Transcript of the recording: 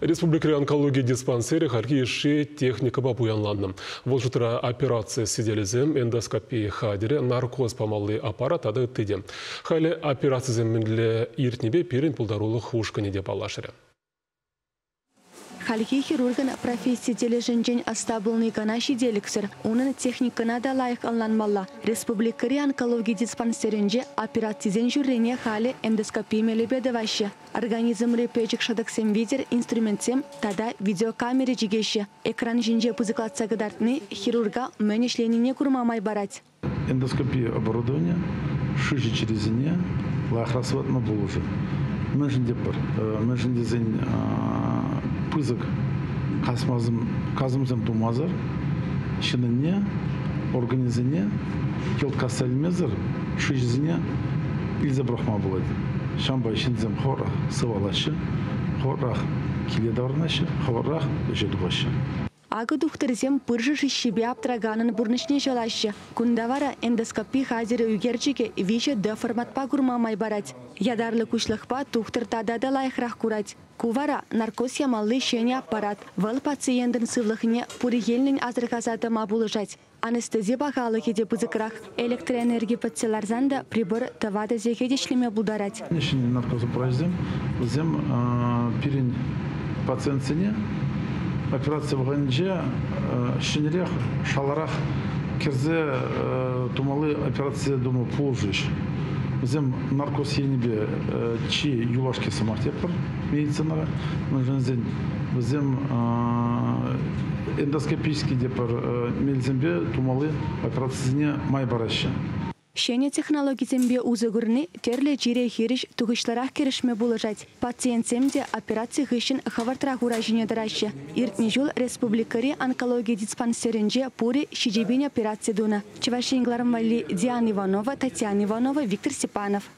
Республика онкология диспансері харки еші техника бабуянланды. Волжытыра операция сиделізем, эндоскопия хадері, наркоз памаллы аппарат ады тыдем. Халі операция земмінлі иртнебе перін пұлдарулық ушканы деп алашыры. Халки хирурган профессия тележенжен астабылны гана шиделіксір. Оның техникана да лайық алынмалла. Республикари онкология диспансерінже операциязен жүррене халі эндоскопия мелебеді вашы. Организмры пөжік шадықсен видер инструментсем тада видеокамеры жігеші. Экран жинже пызықлатса гыдартны хирурга мөнешленіне күрмамай барать. Эндоскопия оборудования, шиши через не, лахрасватна булужы. Мәжіндезен пызык казымзым тумазыр, шыныне, организіне, келка сәлмезір, шижізіне илзе брахма болады. Шамбай шынзым хора сывалашы, хорах келедаварнашы, хорах өшедуғашы. Ағы дұқтырзем пыржы шишібе аптыраганын бұрнышне жалашы. Күндавара эндоскопи хазірі үгерчіге виші д форматпа күрмамай барать. Ядарлы күшлықпа тұқтыр тадада лайықрақ күрать. Кувара наркоз ямаллы шене аппарат. Выл пациенттің сывлықыне пұригелінің азырғазады мабулыжать. Анестезия бағалы кеде бұзықырақ. Электроэнергия пацияларзан да прибор тавада зекедешлеме бұлдарать. Нешіне наркозы прайзем, зем перен пациентсене операция вғанже шенерек, шаларақ керзе тумалы операция думы полжиш. Зем наркоз енебе чи юлашки самартепар медицинара. Зем эндоскопический депар мельзембе тумалы операциясыне май барашы. Шене технологизембе узыгырны терле жире хириш тугышларах керешме булыжать. Пациентсемде операция хышын хавартра хуражине дарашы. Иртни жол республикари онкология диспансеринже пури шижебин операция дуна. Чевашингларым вали Диана Иванова, Татьяна Иванова, Виктор Степанов.